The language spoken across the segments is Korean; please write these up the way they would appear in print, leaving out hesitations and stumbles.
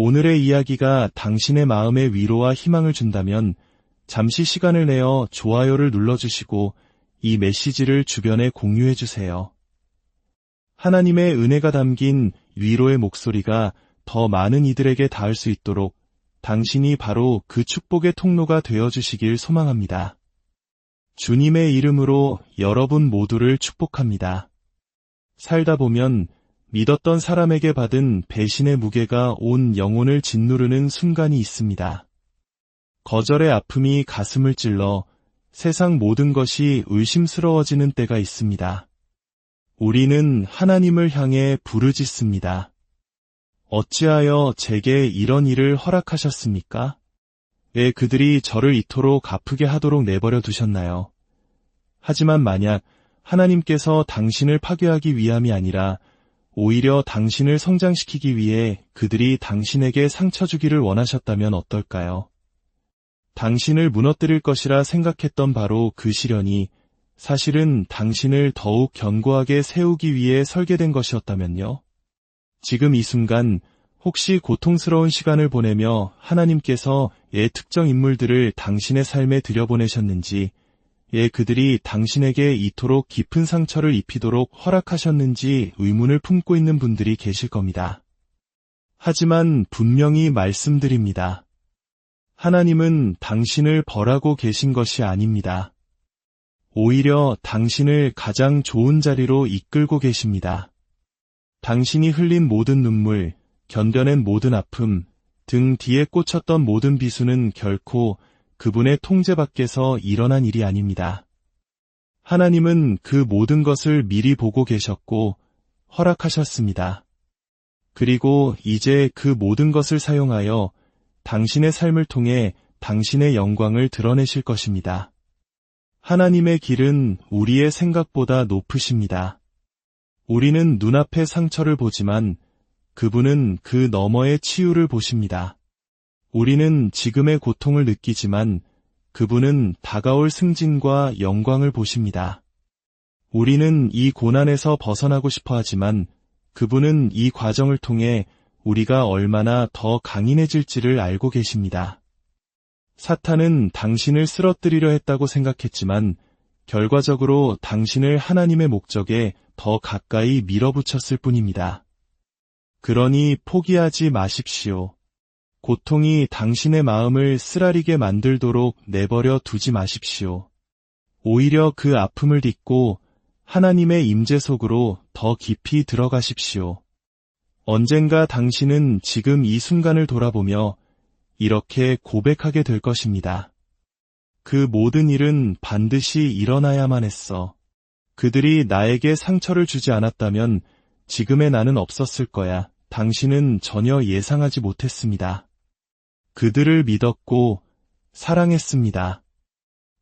오늘의 이야기가 당신의 마음에 위로와 희망을 준다면 잠시 시간을 내어 좋아요를 눌러주시고 이 메시지를 주변에 공유해주세요. 하나님의 은혜가 담긴 위로의 목소리가 더 많은 이들에게 닿을 수 있도록 당신이 바로 그 축복의 통로가 되어주시길 소망합니다. 주님의 이름으로 여러분 모두를 축복합니다. 살다 보면 믿었던 사람에게 받은 배신의 무게가 온 영혼을 짓누르는 순간이 있습니다. 거절의 아픔이 가슴을 찔러 세상 모든 것이 의심스러워지는 때가 있습니다. 우리는 하나님을 향해 부르짖습니다. 어찌하여 제게 이런 일을 허락하셨습니까? 왜 그들이 저를 이토록 아프게 하도록 내버려 두셨나요? 하지만 만약 하나님께서 당신을 파괴하기 위함이 아니라 오히려 당신을 성장시키기 위해 그들이 당신에게 상처 주기를 원하셨다면 어떨까요? 당신을 무너뜨릴 것이라 생각했던 바로 그 시련이 사실은 당신을 더욱 견고하게 세우기 위해 설계된 것이었다면요? 지금 이 순간 혹시 고통스러운 시간을 보내며 하나님께서 특정 인물들을 당신의 삶에 들여보내셨는지, 그들이 당신에게 이토록 깊은 상처를 입히도록 허락하셨는지 의문을 품고 있는 분들이 계실 겁니다. 하지만 분명히 말씀드립니다. 하나님은 당신을 벌하고 계신 것이 아닙니다. 오히려 당신을 가장 좋은 자리로 이끌고 계십니다. 당신이 흘린 모든 눈물, 견뎌낸 모든 아픔, 등 뒤에 꽂혔던 모든 비수는 결코 그분의 통제 밖에서 일어난 일이 아닙니다. 하나님은 그 모든 것을 미리 보고 계셨고 허락하셨습니다. 그리고 이제 그 모든 것을 사용하여 당신의 삶을 통해 당신의 영광을 드러내실 것입니다. 하나님의 길은 우리의 생각보다 높으십니다. 우리는 눈앞의 상처를 보지만 그분은 그 너머의 치유를 보십니다. 우리는 지금의 고통을 느끼지만 그분은 다가올 승진과 영광을 보십니다. 우리는 이 고난에서 벗어나고 싶어 하지만 그분은 이 과정을 통해 우리가 얼마나 더 강인해질지를 알고 계십니다. 사탄은 당신을 쓰러뜨리려 했다고 생각했지만 결과적으로 당신을 하나님의 목적에 더 가까이 밀어붙였을 뿐입니다. 그러니 포기하지 마십시오. 고통이 당신의 마음을 쓰라리게 만들도록 내버려 두지 마십시오. 오히려 그 아픔을 딛고 하나님의 임재 속으로 더 깊이 들어가십시오. 언젠가 당신은 지금 이 순간을 돌아보며 이렇게 고백하게 될 것입니다. 그 모든 일은 반드시 일어나야만 했어. 그들이 나에게 상처를 주지 않았다면 지금의 나는 없었을 거야. 당신은 전혀 예상하지 못했습니다. 그들을 믿었고 사랑했습니다.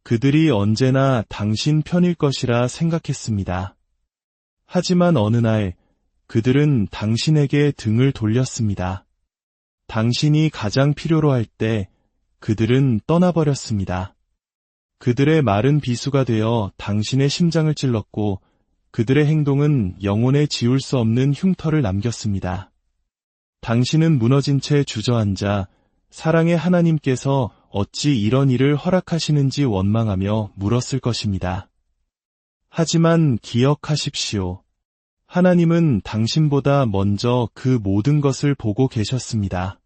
그들이 언제나 당신 편일 것이라 생각했습니다. 하지만 어느 날 그들은 당신에게 등을 돌렸습니다. 당신이 가장 필요로 할 때 그들은 떠나버렸습니다. 그들의 마른 비수가 되어 당신의 심장을 찔렀고 그들의 행동은 영혼에 지울 수 없는 흉터를 남겼습니다. 당신은 무너진 채 주저앉아 사랑의 하나님께서 어찌 이런 일을 허락하시는지 원망하며 물었을 것입니다. 하지만 기억하십시오. 하나님은 당신보다 먼저 그 모든 것을 보고 계셨습니다.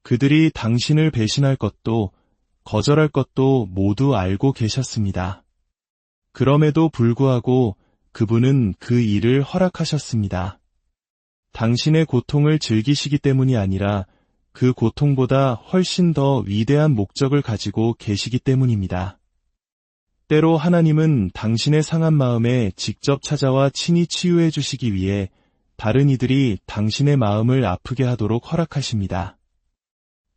그들이 당신을 배신할 것도 거절할 것도 모두 알고 계셨습니다. 그럼에도 불구하고 그분은 그 일을 허락하셨습니다. 당신의 고통을 즐기시기 때문이 아니라 그 고통보다 훨씬 더 위대한 목적을 가지고 계시기 때문입니다. 때로 하나님은 당신의 상한 마음에 직접 찾아와 친히 치유해 주시기 위해 다른 이들이 당신의 마음을 아프게 하도록 허락하십니다.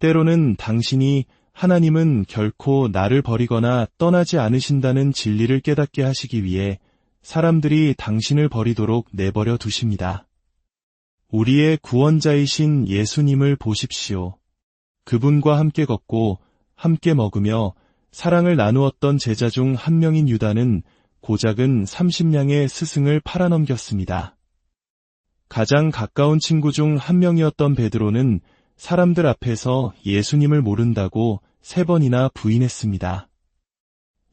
때로는 당신이 하나님은 결코 나를 버리거나 떠나지 않으신다는 진리를 깨닫게 하시기 위해 사람들이 당신을 버리도록 내버려 두십니다. 우리의 구원자이신 예수님을 보십시오. 그분과 함께 걷고 함께 먹으며 사랑을 나누었던 제자 중 한 명인 유다는 고작은 30냥의 스승을 팔아넘겼습니다. 가장 가까운 친구 중 한 명이었던 베드로는 사람들 앞에서 예수님을 모른다고 3번이나 부인했습니다.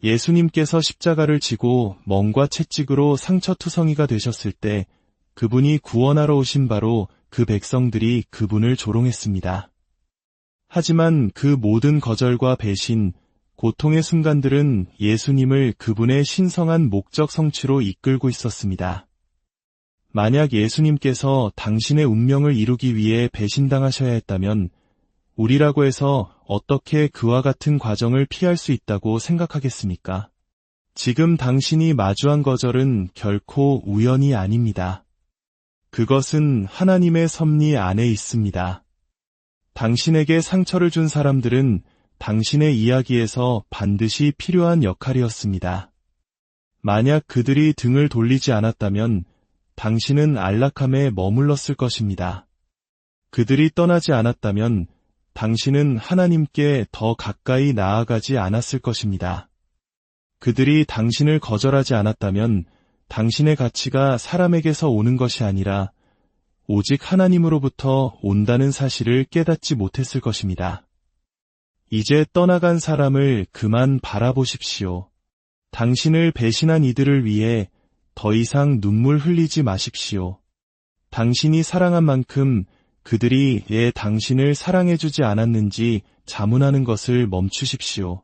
예수님께서 십자가를 지고 멍과 채찍으로 상처투성이가 되셨을 때 그분이 구원하러 오신 바로 그 백성들이 그분을 조롱했습니다. 하지만 그 모든 거절과 배신, 고통의 순간들은 예수님을 그분의 신성한 목적 성취로 이끌고 있었습니다. 만약 예수님께서 당신의 운명을 이루기 위해 배신당하셔야 했다면 우리라고 해서 어떻게 그와 같은 과정을 피할 수 있다고 생각하겠습니까? 지금 당신이 마주한 거절은 결코 우연이 아닙니다. 그것은 하나님의 섭리 안에 있습니다. 당신에게 상처를 준 사람들은 당신의 이야기에서 반드시 필요한 역할이었습니다. 만약 그들이 등을 돌리지 않았다면 당신은 안락함에 머물렀을 것입니다. 그들이 떠나지 않았다면 당신은 하나님께 더 가까이 나아가지 않았을 것입니다. 그들이 당신을 거절하지 않았다면 당신의 가치가 사람에게서 오는 것이 아니라 오직 하나님으로부터 온다는 사실을 깨닫지 못했을 것입니다. 이제 떠나간 사람을 그만 바라보십시오. 당신을 배신한 이들을 위해 더 이상 눈물 흘리지 마십시오. 당신이 사랑한 만큼 그들이 왜 당신을 사랑해주지 않았는지 자문하는 것을 멈추십시오.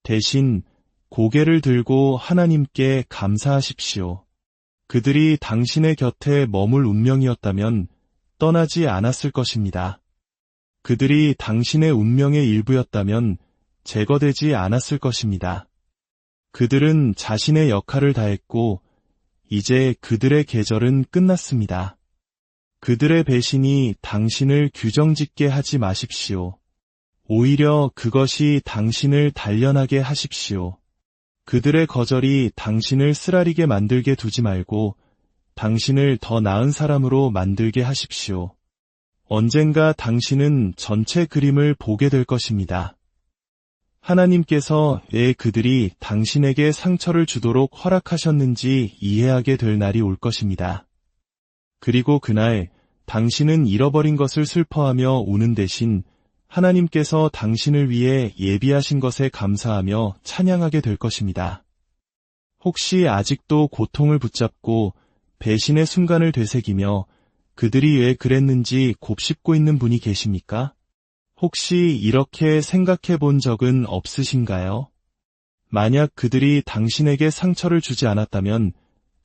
대신 고개를 들고 하나님께 감사하십시오. 그들이 당신의 곁에 머물 운명이었다면 떠나지 않았을 것입니다. 그들이 당신의 운명의 일부였다면 제거되지 않았을 것입니다. 그들은 자신의 역할을 다했고 이제 그들의 계절은 끝났습니다. 그들의 배신이 당신을 규정짓게 하지 마십시오. 오히려 그것이 당신을 단련하게 하십시오. 그들의 거절이 당신을 쓰라리게 만들게 두지 말고 당신을 더 나은 사람으로 만들게 하십시오. 언젠가 당신은 전체 그림을 보게 될 것입니다. 하나님께서 왜 그들이 당신에게 상처를 주도록 허락하셨는지 이해하게 될 날이 올 것입니다. 그리고 그날 당신은 잃어버린 것을 슬퍼하며 우는 대신 하나님께서 당신을 위해 예비하신 것에 감사하며 찬양하게 될 것입니다. 혹시 아직도 고통을 붙잡고 배신의 순간을 되새기며 그들이 왜 그랬는지 곱씹고 있는 분이 계십니까? 혹시 이렇게 생각해 본 적은 없으신가요? 만약 그들이 당신에게 상처를 주지 않았다면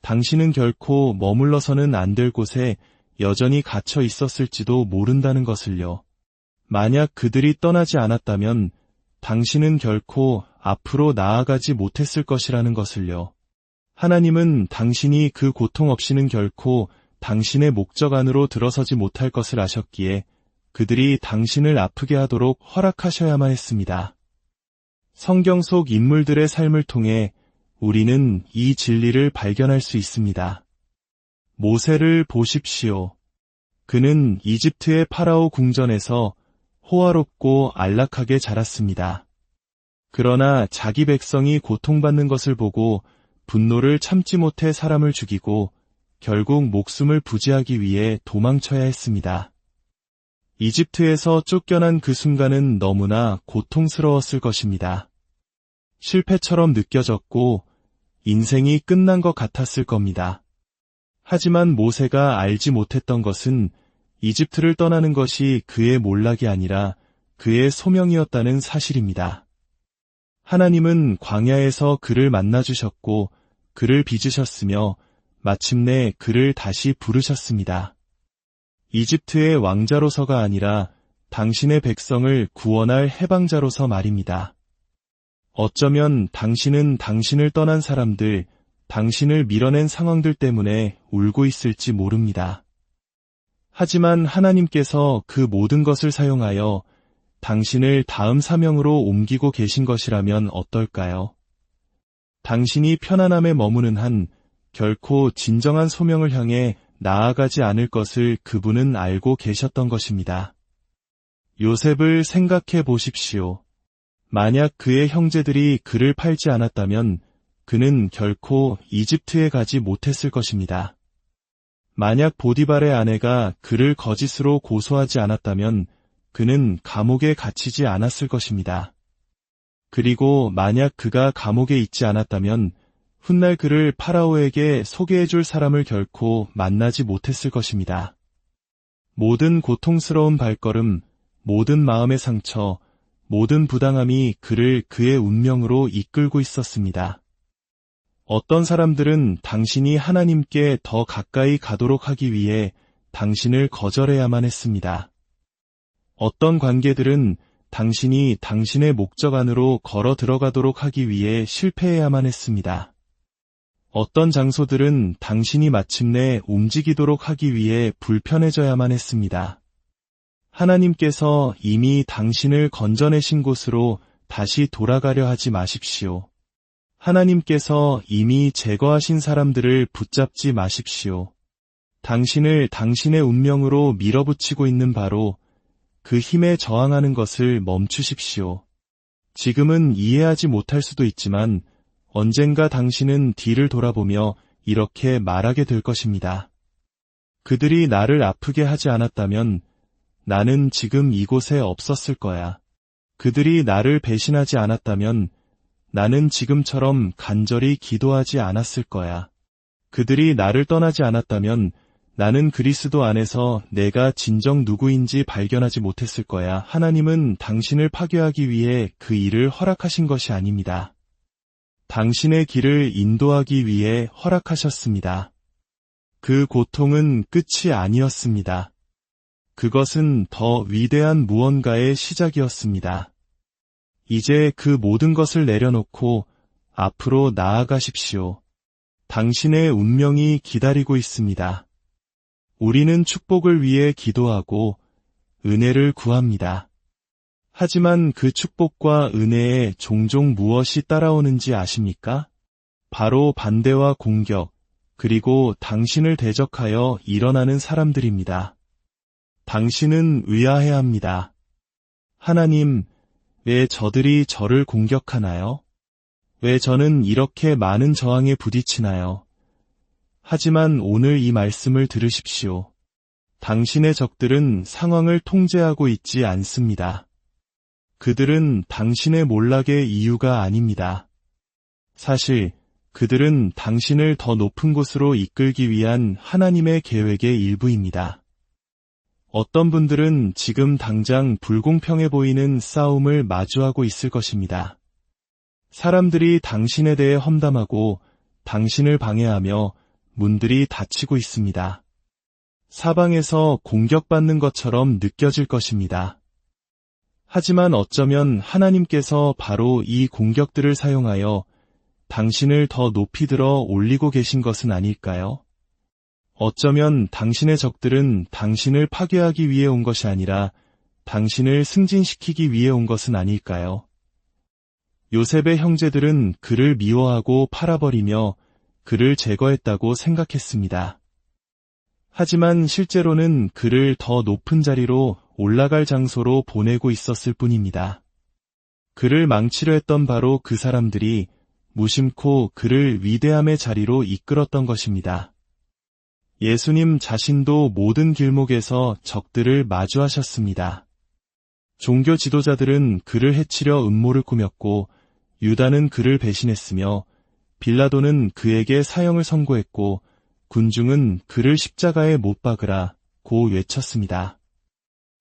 당신은 결코 머물러서는 안 될 곳에 여전히 갇혀 있었을지도 모른다는 것을요. 만약 그들이 떠나지 않았다면 당신은 결코 앞으로 나아가지 못했을 것이라는 것을요. 하나님은 당신이 그 고통 없이는 결코 당신의 목적 안으로 들어서지 못할 것을 아셨기에 그들이 당신을 아프게 하도록 허락하셔야만 했습니다. 성경 속 인물들의 삶을 통해 우리는 이 진리를 발견할 수 있습니다. 모세를 보십시오. 그는 이집트의 파라오 궁전에서 호화롭고 안락하게 자랐습니다. 그러나 자기 백성이 고통받는 것을 보고 분노를 참지 못해 사람을 죽이고 결국 목숨을 부지하기 위해 도망쳐야 했습니다. 이집트에서 쫓겨난 그 순간은 너무나 고통스러웠을 것입니다. 실패처럼 느껴졌고 인생이 끝난 것 같았을 겁니다. 하지만 모세가 알지 못했던 것은 이집트를 떠나는 것이 그의 몰락이 아니라 그의 소명이었다는 사실입니다. 하나님은 광야에서 그를 만나주셨고 그를 빚으셨으며 마침내 그를 다시 부르셨습니다. 이집트의 왕자로서가 아니라 당신의 백성을 구원할 해방자로서 말입니다. 어쩌면 당신은 당신을 떠난 사람들, 당신을 밀어낸 상황들 때문에 울고 있을지 모릅니다. 하지만 하나님께서 그 모든 것을 사용하여 당신을 다음 사명으로 옮기고 계신 것이라면 어떨까요? 당신이 편안함에 머무는 한 결코 진정한 소명을 향해 나아가지 않을 것을 그분은 알고 계셨던 것입니다. 요셉을 생각해 보십시오. 만약 그의 형제들이 그를 팔지 않았다면 그는 결코 이집트에 가지 못했을 것입니다. 만약 보디발의 아내가 그를 거짓으로 고소하지 않았다면 그는 감옥에 갇히지 않았을 것입니다. 그리고 만약 그가 감옥에 있지 않았다면 훗날 그를 파라오에게 소개해줄 사람을 결코 만나지 못했을 것입니다. 모든 고통스러운 발걸음, 모든 마음의 상처, 모든 부당함이 그를 그의 운명으로 이끌고 있었습니다. 어떤 사람들은 당신이 하나님께 더 가까이 가도록 하기 위해 당신을 거절해야만 했습니다. 어떤 관계들은 당신이 당신의 목적 안으로 걸어 들어가도록 하기 위해 실패해야만 했습니다. 어떤 장소들은 당신이 마침내 움직이도록 하기 위해 불편해져야만 했습니다. 하나님께서 이미 당신을 건져내신 곳으로 다시 돌아가려 하지 마십시오. 하나님께서 이미 제거하신 사람들을 붙잡지 마십시오. 당신을 당신의 운명으로 밀어붙이고 있는 바로 그 힘에 저항하는 것을 멈추십시오. 지금은 이해하지 못할 수도 있지만 언젠가 당신은 뒤를 돌아보며 이렇게 말하게 될 것입니다. 그들이 나를 아프게 하지 않았다면 나는 지금 이곳에 없었을 거야. 그들이 나를 배신하지 않았다면 나는 지금처럼 간절히 기도하지 않았을 거야. 그들이 나를 떠나지 않았다면 나는 그리스도 안에서 내가 진정 누구인지 발견하지 못했을 거야. 하나님은 당신을 파괴하기 위해 그 일을 허락하신 것이 아닙니다. 당신의 길을 인도하기 위해 허락하셨습니다. 그 고통은 끝이 아니었습니다. 그것은 더 위대한 무언가의 시작이었습니다. 이제 그 모든 것을 내려놓고 앞으로 나아가십시오. 당신의 운명이 기다리고 있습니다. 우리는 축복을 위해 기도하고 은혜를 구합니다. 하지만 그 축복과 은혜에 종종 무엇이 따라오는지 아십니까? 바로 반대와 공격, 그리고 당신을 대적하여 일어나는 사람들입니다. 당신은 의아해합니다. 하나님, 왜 저들이 저를 공격하나요? 왜 저는 이렇게 많은 저항에 부딪히나요? 하지만 오늘 이 말씀을 들으십시오. 당신의 적들은 상황을 통제하고 있지 않습니다. 그들은 당신의 몰락의 이유가 아닙니다. 사실 그들은 당신을 더 높은 곳으로 이끌기 위한 하나님의 계획의 일부입니다. 어떤 분들은 지금 당장 불공평해 보이는 싸움을 마주하고 있을 것입니다. 사람들이 당신에 대해 험담하고 당신을 방해하며 문들이 닫히고 있습니다. 사방에서 공격받는 것처럼 느껴질 것입니다. 하지만 어쩌면 하나님께서 바로 이 공격들을 사용하여 당신을 더 높이 들어 올리고 계신 것은 아닐까요? 어쩌면 당신의 적들은 당신을 파괴하기 위해 온 것이 아니라 당신을 승진시키기 위해 온 것은 아닐까요? 요셉의 형제들은 그를 미워하고 팔아버리며 그를 제거했다고 생각했습니다. 하지만 실제로는 그를 더 높은 자리로 올라갈 장소로 보내고 있었을 뿐입니다. 그를 망치려 했던 바로 그 사람들이 무심코 그를 위대함의 자리로 이끌었던 것입니다. 예수님 자신도 모든 길목에서 적들을 마주하셨습니다. 종교 지도자들은 그를 해치려 음모를 꾸몄고 유다는 그를 배신했으며 빌라도는 그에게 사형을 선고했고 군중은 그를 십자가에 못 박으라 고 외쳤습니다.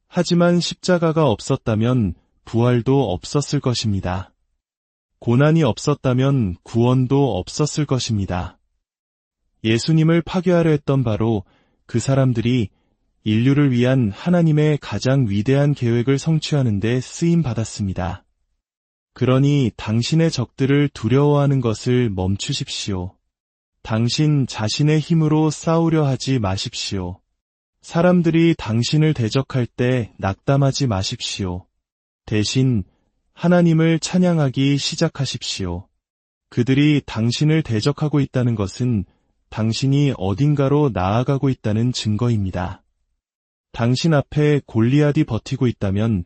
하지만 십자가가 없었다면 부활도 없었을 것입니다. 고난이 없었다면 구원도 없었을 것입니다. 예수님을 파괴하려 했던 바로 그 사람들이 인류를 위한 하나님의 가장 위대한 계획을 성취하는 데 쓰임받았습니다. 그러니 당신의 적들을 두려워하는 것을 멈추십시오. 당신 자신의 힘으로 싸우려 하지 마십시오. 사람들이 당신을 대적할 때 낙담하지 마십시오. 대신 하나님을 찬양하기 시작하십시오. 그들이 당신을 대적하고 있다는 것은 당신이 어딘가로 나아가고 있다는 증거입니다. 당신 앞에 골리앗이 버티고 있다면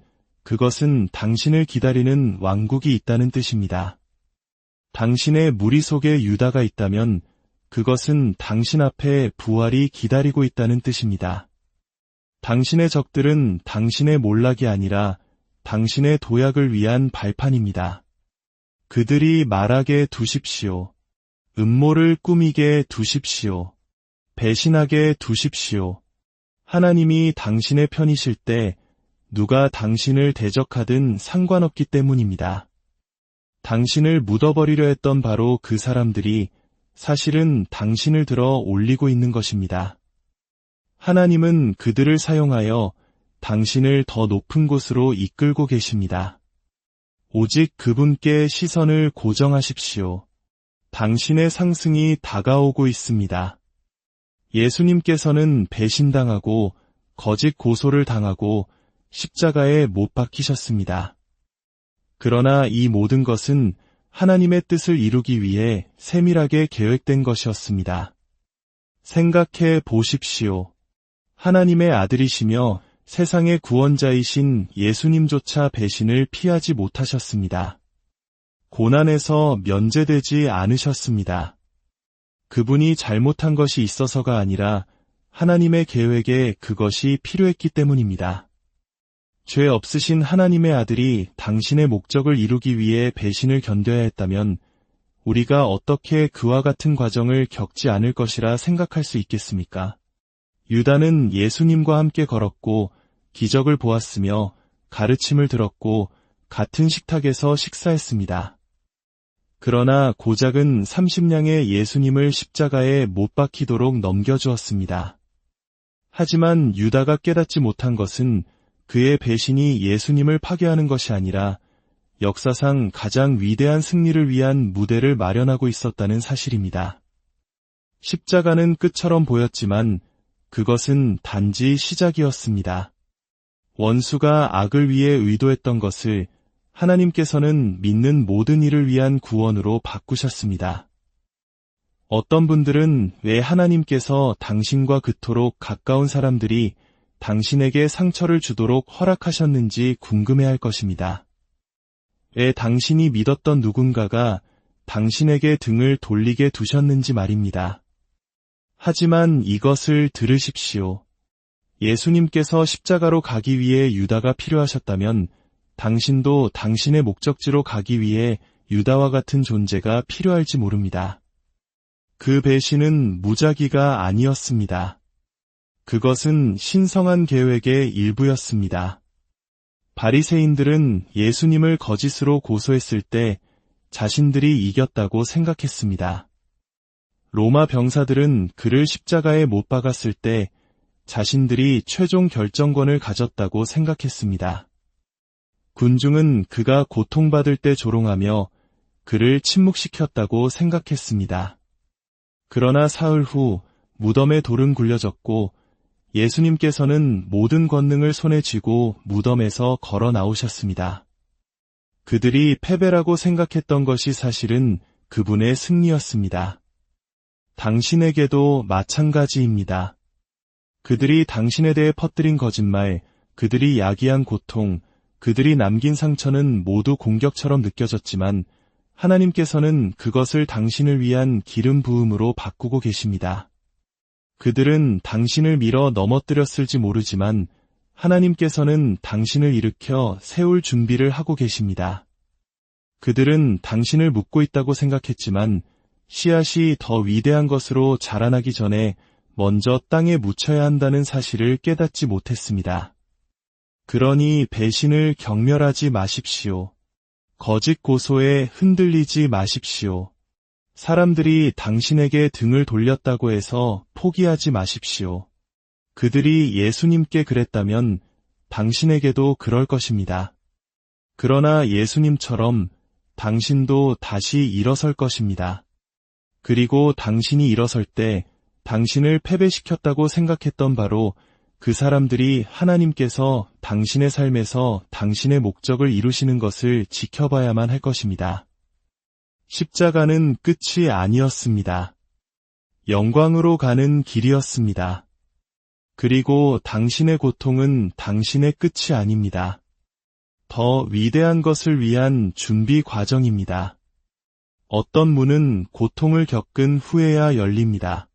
그것은 당신을 기다리는 왕국이 있다는 뜻입니다. 당신의 무리 속에 유다가 있다면 그것은 당신 앞에 부활이 기다리고 있다는 뜻입니다. 당신의 적들은 당신의 몰락이 아니라 당신의 도약을 위한 발판입니다. 그들이 말하게 두십시오. 음모를 꾸미게 두십시오. 배신하게 두십시오. 하나님이 당신의 편이실 때 누가 당신을 대적하든 상관없기 때문입니다. 당신을 묻어버리려 했던 바로 그 사람들이 사실은 당신을 들어 올리고 있는 것입니다. 하나님은 그들을 사용하여 당신을 더 높은 곳으로 이끌고 계십니다. 오직 그분께 시선을 고정하십시오. 당신의 상승이 다가오고 있습니다. 예수님께서는 배신당하고 거짓 고소를 당하고 십자가에 못 박히셨습니다. 그러나 이 모든 것은 하나님의 뜻을 이루기 위해 세밀하게 계획된 것이었습니다. 생각해 보십시오. 하나님의 아들이시며 세상의 구원자이신 예수님조차 배신을 피하지 못하셨습니다. 고난에서 면제되지 않으셨습니다. 그분이 잘못한 것이 있어서가 아니라 하나님의 계획에 그것이 필요했기 때문입니다. 죄 없으신 하나님의 아들이 당신의 목적을 이루기 위해 배신을 견뎌야 했다면 우리가 어떻게 그와 같은 과정을 겪지 않을 것이라 생각할 수 있겠습니까? 유다는 예수님과 함께 걸었고 기적을 보았으며 가르침을 들었고 같은 식탁에서 식사했습니다. 그러나 고작은 30냥의 예수님을 십자가에 못 박히도록 넘겨주었습니다. 하지만 유다가 깨닫지 못한 것은 그의 배신이 예수님을 파괴하는 것이 아니라 역사상 가장 위대한 승리를 위한 무대를 마련하고 있었다는 사실입니다. 십자가는 끝처럼 보였지만 그것은 단지 시작이었습니다. 원수가 악을 위해 의도했던 것을 하나님께서는 믿는 모든 이를 위한 구원으로 바꾸셨습니다. 어떤 분들은 왜 하나님께서 당신과 그토록 가까운 사람들이 당신에게 상처를 주도록 허락하셨는지 궁금해할 것입니다. 왜 당신이 믿었던 누군가가 당신에게 등을 돌리게 두셨는지 말입니다. 하지만 이것을 들으십시오. 예수님께서 십자가로 가기 위해 유다가 필요하셨다면 당신도 당신의 목적지로 가기 위해 유다와 같은 존재가 필요할지 모릅니다. 그 배신은 무작위가 아니었습니다. 그것은 신성한 계획의 일부였습니다. 바리새인들은 예수님을 거짓으로 고소했을 때 자신들이 이겼다고 생각했습니다. 로마 병사들은 그를 십자가에 못 박았을 때 자신들이 최종 결정권을 가졌다고 생각했습니다. 군중은 그가 고통받을 때 조롱하며 그를 침묵시켰다고 생각했습니다. 그러나 사흘 후 무덤에 돌은 굴려졌고 예수님께서는 모든 권능을 손에 쥐고 무덤에서 걸어 나오셨습니다. 그들이 패배라고 생각했던 것이 사실은 그분의 승리였습니다. 당신에게도 마찬가지입니다. 그들이 당신에 대해 퍼뜨린 거짓말, 그들이 야기한 고통, 그들이 남긴 상처는 모두 공격처럼 느껴졌지만 하나님께서는 그것을 당신을 위한 기름 부음으로 바꾸고 계십니다. 그들은 당신을 밀어 넘어뜨렸을지 모르지만 하나님께서는 당신을 일으켜 세울 준비를 하고 계십니다. 그들은 당신을 묻고 있다고 생각했지만 씨앗이 더 위대한 것으로 자라나기 전에 먼저 땅에 묻혀야 한다는 사실을 깨닫지 못했습니다. 그러니 배신을 경멸하지 마십시오. 거짓 고소에 흔들리지 마십시오. 사람들이 당신에게 등을 돌렸다고 해서 포기하지 마십시오. 그들이 예수님께 그랬다면 당신에게도 그럴 것입니다. 그러나 예수님처럼 당신도 다시 일어설 것입니다. 그리고 당신이 일어설 때 당신을 패배시켰다고 생각했던 바로 그 사람들이 하나님께서 당신의 삶에서 당신의 목적을 이루시는 것을 지켜봐야만 할 것입니다. 십자가는 끝이 아니었습니다. 영광으로 가는 길이었습니다. 그리고 당신의 고통은 당신의 끝이 아닙니다. 더 위대한 것을 위한 준비 과정입니다. 어떤 문은 고통을 겪은 후에야 열립니다.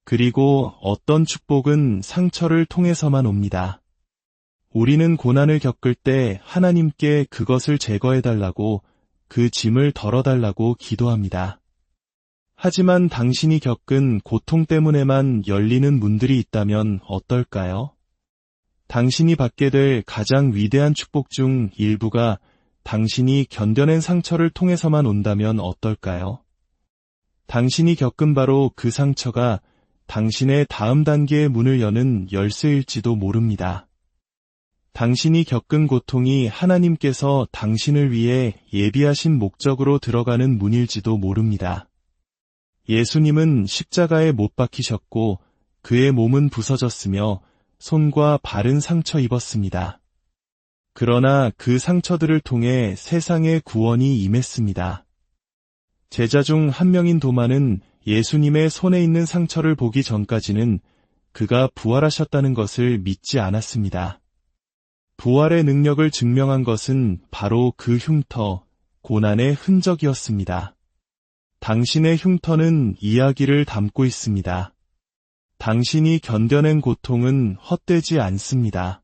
그리고 어떤 축복은 상처를 통해서만 옵니다. 우리는 고난을 겪을 때 하나님께 그것을 제거해달라고, 그 짐을 덜어달라고 기도합니다. 하지만 당신이 겪은 고통 때문에만 열리는 문들이 있다면 어떨까요? 당신이 받게 될 가장 위대한 축복 중 일부가 당신이 견뎌낸 상처를 통해서만 온다면 어떨까요? 당신이 겪은 바로 그 상처가 당신의 다음 단계의 문을 여는 열쇠일지도 모릅니다. 당신이 겪은 고통이 하나님께서 당신을 위해 예비하신 목적으로 들어가는 문일지도 모릅니다. 예수님은 십자가에 못 박히셨고 그의 몸은 부서졌으며 손과 발은 상처 입었습니다. 그러나 그 상처들을 통해 세상의 구원이 임했습니다. 제자 중 한 명인 도마는 예수님의 손에 있는 상처를 보기 전까지는 그가 부활하셨다는 것을 믿지 않았습니다. 부활의 능력을 증명한 것은 바로 그 흉터, 고난의 흔적이었습니다. 당신의 흉터는 이야기를 담고 있습니다. 당신이 견뎌낸 고통은 헛되지 않습니다.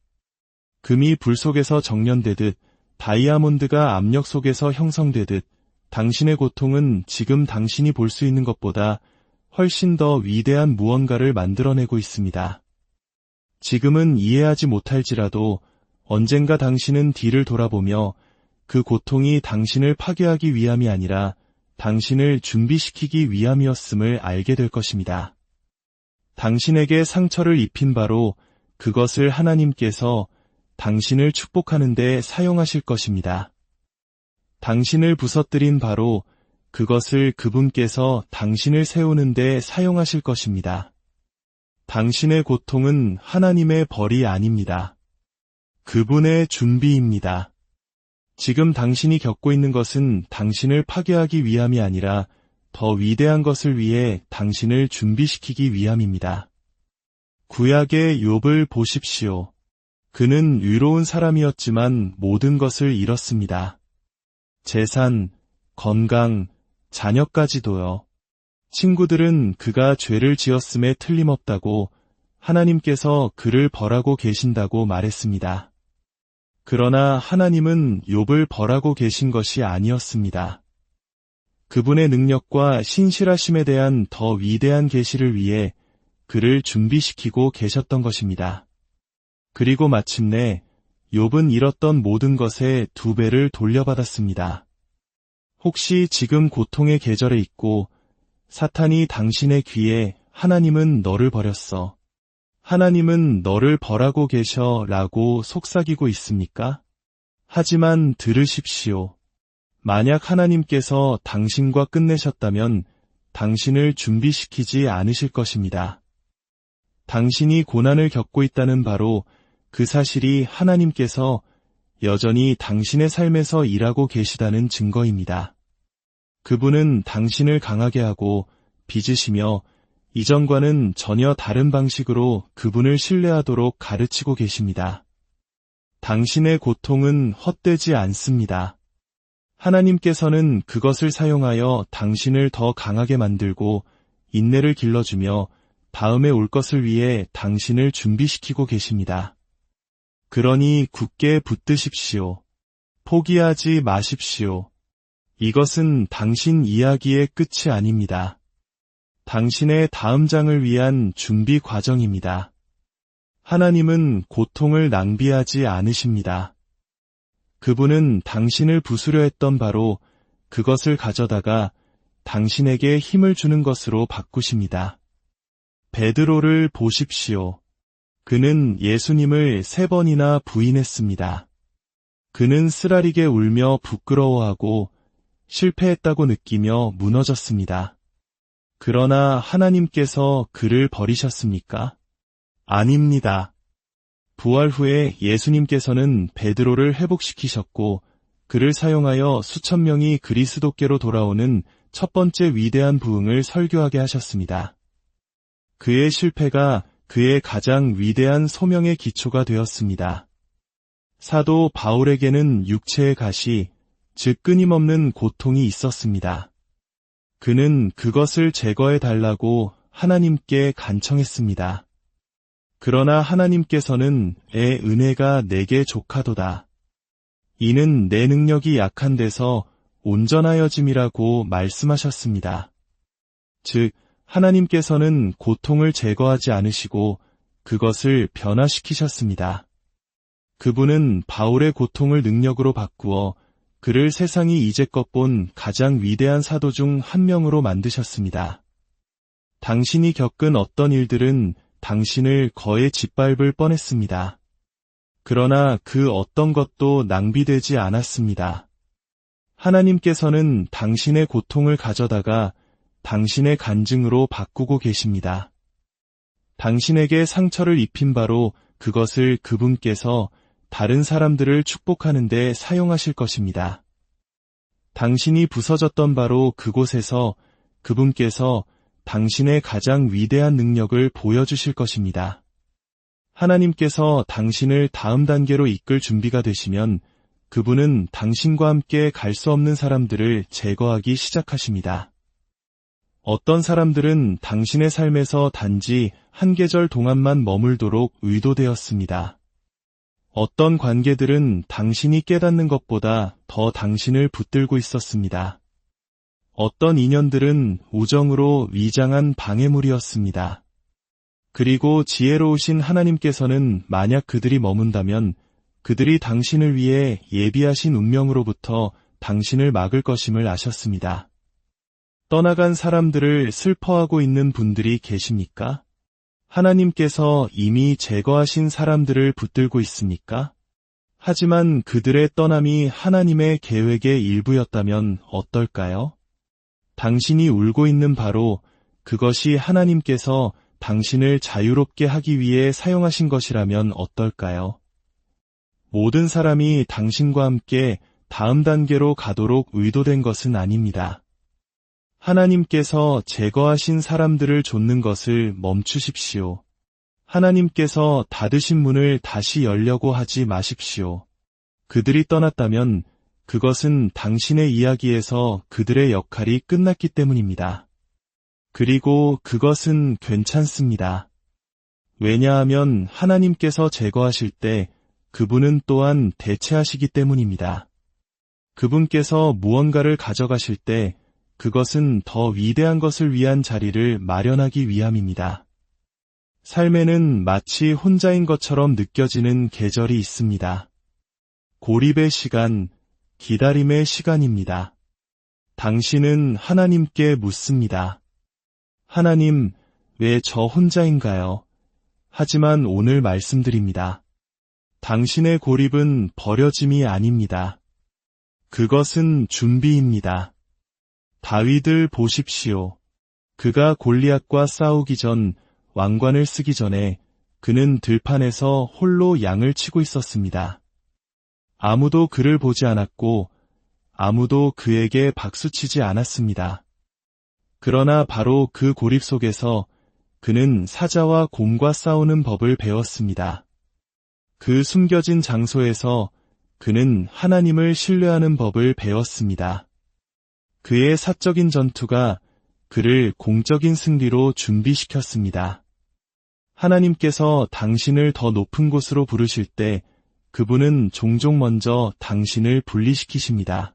금이 불 속에서 정련되듯, 다이아몬드가 압력 속에서 형성되듯, 당신의 고통은 지금 당신이 볼 수 있는 것보다 훨씬 더 위대한 무언가를 만들어내고 있습니다. 지금은 이해하지 못할지라도 언젠가 당신은 뒤를 돌아보며 그 고통이 당신을 파괴하기 위함이 아니라 당신을 준비시키기 위함이었음을 알게 될 것입니다. 당신에게 상처를 입힌 바로 그것을 하나님께서 당신을 축복하는 데 사용하실 것입니다. 당신을 부서뜨린 바로 그것을 그분께서 당신을 세우는 데 사용하실 것입니다. 당신의 고통은 하나님의 벌이 아닙니다. 그분의 준비입니다. 지금 당신이 겪고 있는 것은 당신을 파괴하기 위함이 아니라 더 위대한 것을 위해 당신을 준비시키기 위함입니다. 구약의 욥을 보십시오. 그는 의로운 사람이었지만 모든 것을 잃었습니다. 재산, 건강, 자녀까지도요. 친구들은 그가 죄를 지었음에 틀림없다고, 하나님께서 그를 벌하고 계신다고 말했습니다. 그러나 하나님은 욥을 벌하고 계신 것이 아니었습니다. 그분의 능력과 신실하심에 대한 더 위대한 계시를 위해 그를 준비시키고 계셨던 것입니다. 그리고 마침내 욥은 잃었던 모든 것의 2배를 돌려받았습니다. 혹시 지금 고통의 계절에 있고 사탄이 당신의 귀에 하나님은 너를 버렸어, 하나님은 너를 벌하고 계셔 라고 속삭이고 있습니까? 하지만 들으십시오. 만약 하나님께서 당신과 끝내셨다면 당신을 준비시키지 않으실 것입니다. 당신이 고난을 겪고 있다는 바로 그 사실이 하나님께서 여전히 당신의 삶에서 일하고 계시다는 증거입니다. 그분은 당신을 강하게 하고 빚으시며 이전과는 전혀 다른 방식으로 그분을 신뢰하도록 가르치고 계십니다. 당신의 고통은 헛되지 않습니다. 하나님께서는 그것을 사용하여 당신을 더 강하게 만들고 인내를 길러주며 다음에 올 것을 위해 당신을 준비시키고 계십니다. 그러니 굳게 붙드십시오. 포기하지 마십시오. 이것은 당신 이야기의 끝이 아닙니다. 당신의 다음 장을 위한 준비 과정입니다. 하나님은 고통을 낭비하지 않으십니다. 그분은 당신을 부수려 했던 바로 그것을 가져다가 당신에게 힘을 주는 것으로 바꾸십니다. 베드로를 보십시오. 그는 예수님을 3번이나 부인했습니다. 그는 쓰라리게 울며 부끄러워하고 실패했다고 느끼며 무너졌습니다. 그러나 하나님께서 그를 버리셨습니까? 아닙니다. 부활 후에 예수님께서는 베드로를 회복시키셨고 그를 사용하여 수천 명이 그리스도께로 돌아오는 첫 번째 위대한 부흥을 설교하게 하셨습니다. 그의 실패가 그의 가장 위대한 소명의 기초가 되었습니다. 사도 바울에게는 육체의 가시, 즉 끊임없는 고통이 있었습니다. 그는 그것을 제거해 달라고 하나님께 간청했습니다. 그러나 하나님께서는 의 은혜가 내게 족하도다. 이는 내 능력이 약한 데서 온전하여짐이라고 말씀하셨습니다. 즉, 하나님께서는 고통을 제거하지 않으시고 그것을 변화시키셨습니다. 그분은 바울의 고통을 능력으로 바꾸어 그를 세상이 이제껏 본 가장 위대한 사도 중 한 명으로 만드셨습니다. 당신이 겪은 어떤 일들은 당신을 거에 짓밟을 뻔했습니다. 그러나 그 어떤 것도 낭비되지 않았습니다. 하나님께서는 당신의 고통을 가져다가 당신의 간증으로 바꾸고 계십니다. 당신에게 상처를 입힌 바로 그것을 그분께서 다른 사람들을 축복하는 데 사용하실 것입니다. 당신이 부서졌던 바로 그곳에서 그분께서 당신의 가장 위대한 능력을 보여주실 것입니다. 하나님께서 당신을 다음 단계로 이끌 준비가 되시면 그분은 당신과 함께 갈 수 없는 사람들을 제거하기 시작하십니다. 어떤 사람들은 당신의 삶에서 단지 한 계절 동안만 머물도록 의도되었습니다. 어떤 관계들은 당신이 깨닫는 것보다 더 당신을 붙들고 있었습니다. 어떤 인연들은 우정으로 위장한 방해물이었습니다. 그리고 지혜로우신 하나님께서는 만약 그들이 머문다면 그들이 당신을 위해 예비하신 운명으로부터 당신을 막을 것임을 아셨습니다. 떠나간 사람들을 슬퍼하고 있는 분들이 계십니까? 하나님께서 이미 제거하신 사람들을 붙들고 있습니까? 하지만 그들의 떠남이 하나님의 계획의 일부였다면 어떨까요? 당신이 울고 있는 바로 그것이 하나님께서 당신을 자유롭게 하기 위해 사용하신 것이라면 어떨까요? 모든 사람이 당신과 함께 다음 단계로 가도록 의도된 것은 아닙니다. 하나님께서 제거하신 사람들을 좇는 것을 멈추십시오. 하나님께서 닫으신 문을 다시 열려고 하지 마십시오. 그들이 떠났다면 그것은 당신의 이야기에서 그들의 역할이 끝났기 때문입니다. 그리고 그것은 괜찮습니다. 왜냐하면 하나님께서 제거하실 때 그분은 또한 대체하시기 때문입니다. 그분께서 무언가를 가져가실 때 그것은 더 위대한 것을 위한 자리를 마련하기 위함입니다. 삶에는 마치 혼자인 것처럼 느껴지는 계절이 있습니다. 고립의 시간, 기다림의 시간입니다. 당신은 하나님께 묻습니다. 하나님, 왜 저 혼자인가요? 하지만 오늘 말씀드립니다. 당신의 고립은 버려짐이 아닙니다. 그것은 준비입니다. 다윗을 보십시오. 그가 골리앗과 싸우기 전 왕관을 쓰기 전에 그는 들판에서 홀로 양을 치고 있었습니다. 아무도 그를 보지 않았고 아무도 그에게 박수치지 않았습니다. 그러나 바로 그 고립 속에서 그는 사자와 곰과 싸우는 법을 배웠습니다. 그 숨겨진 장소에서 그는 하나님을 신뢰하는 법을 배웠습니다. 그의 사적인 전투가 그를 공적인 승리로 준비시켰습니다. 하나님께서 당신을 더 높은 곳으로 부르실 때 그분은 종종 먼저 당신을 분리시키십니다.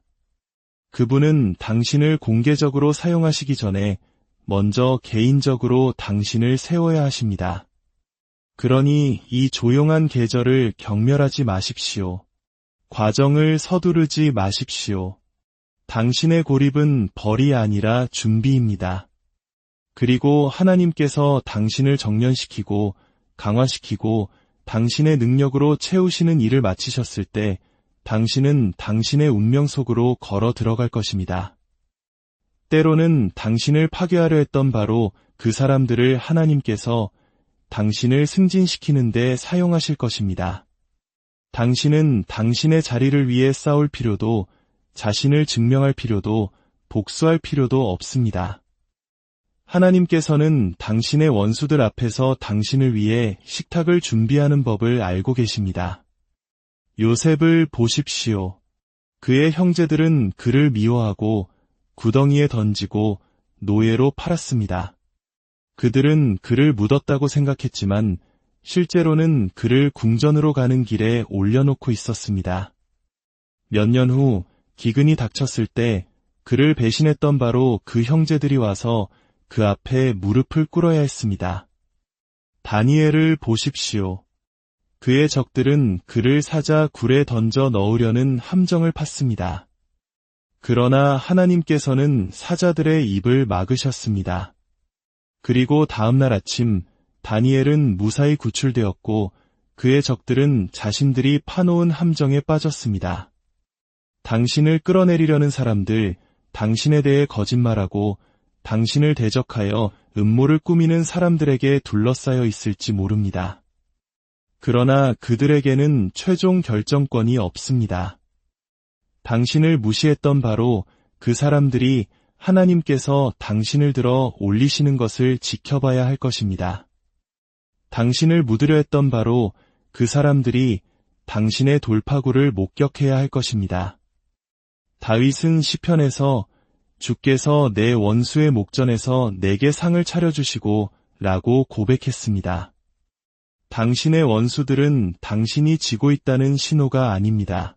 그분은 당신을 공개적으로 사용하시기 전에 먼저 개인적으로 당신을 세워야 하십니다. 그러니 이 조용한 계절을 경멸하지 마십시오. 과정을 서두르지 마십시오. 당신의 고립은 벌이 아니라 준비입니다. 그리고 하나님께서 당신을 정련시키고 강화시키고 당신의 능력으로 채우시는 일을 마치셨을 때 당신은 당신의 운명 속으로 걸어 들어갈 것입니다. 때로는 당신을 파괴하려 했던 바로 그 사람들을 하나님께서 당신을 승진시키는 데 사용하실 것입니다. 당신은 당신의 자리를 위해 싸울 필요도 자신을 증명할 필요도 복수할 필요도 없습니다. 하나님께서는 당신의 원수들 앞에서 당신을 위해 식탁을 준비하는 법을 알고 계십니다. 요셉을 보십시오. 그의 형제들은 그를 미워하고 구덩이에 던지고 노예로 팔았습니다. 그들은 그를 묻었다고 생각했지만 실제로는 그를 궁전으로 가는 길에 올려놓고 있었습니다. 몇 년 후 기근이 닥쳤을 때 그를 배신했던 바로 그 형제들이 와서 그 앞에 무릎을 꿇어야 했습니다. 다니엘을 보십시오. 그의 적들은 그를 사자 굴에 던져 넣으려는 함정을 팠습니다. 그러나 하나님께서는 사자들의 입을 막으셨습니다. 그리고 다음날 아침 다니엘은 무사히 구출되었고 그의 적들은 자신들이 파놓은 함정에 빠졌습니다. 당신을 끌어내리려는 사람들, 당신에 대해 거짓말하고 당신을 대적하여 음모를 꾸미는 사람들에게 둘러싸여 있을지 모릅니다. 그러나 그들에게는 최종 결정권이 없습니다. 당신을 무시했던 바로 그 사람들이 하나님께서 당신을 들어 올리시는 것을 지켜봐야 할 것입니다. 당신을 묻으려 했던 바로 그 사람들이 당신의 돌파구를 목격해야 할 것입니다. 다윗은 시편에서 주께서 내 원수의 목전에서 내게 상을 차려주시고 라고 고백했습니다. 당신의 원수들은 당신이 지고 있다는 신호가 아닙니다.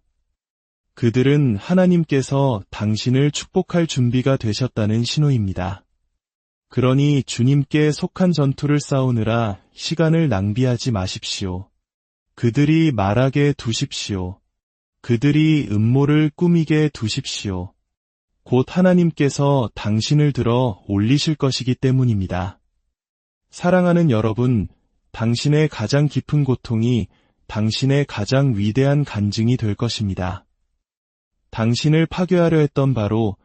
그들은 하나님께서 당신을 축복할 준비가 되셨다는 신호입니다. 그러니 주님께 속한 전투를 싸우느라 시간을 낭비하지 마십시오. 그들이 말하게 두십시오. 그들이 음모를 꾸미게 두십시오. 곧 하나님께서 당신을 들어 올리실 것이기 때문입니다. 사랑하는 여러분, 당신의 가장 깊은 고통이 당신의 가장 위대한 간증이 될 것입니다. 당신을 파괴하려 했던 바로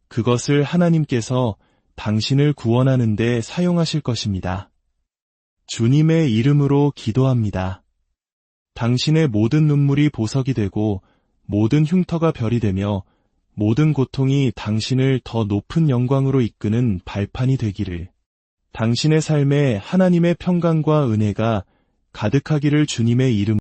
그것을 하나님께서 당신을 구원하는 데 사용하실 것입니다. 주님의 이름으로 기도합니다. 당신의 모든 눈물이 보석이 되고 모든 흉터가 별이 되며 모든 고통이 당신을 더 높은 영광으로 이끄는 발판이 되기를, 당신의 삶에 하나님의 평강과 은혜가 가득하기를 주님의 이름으로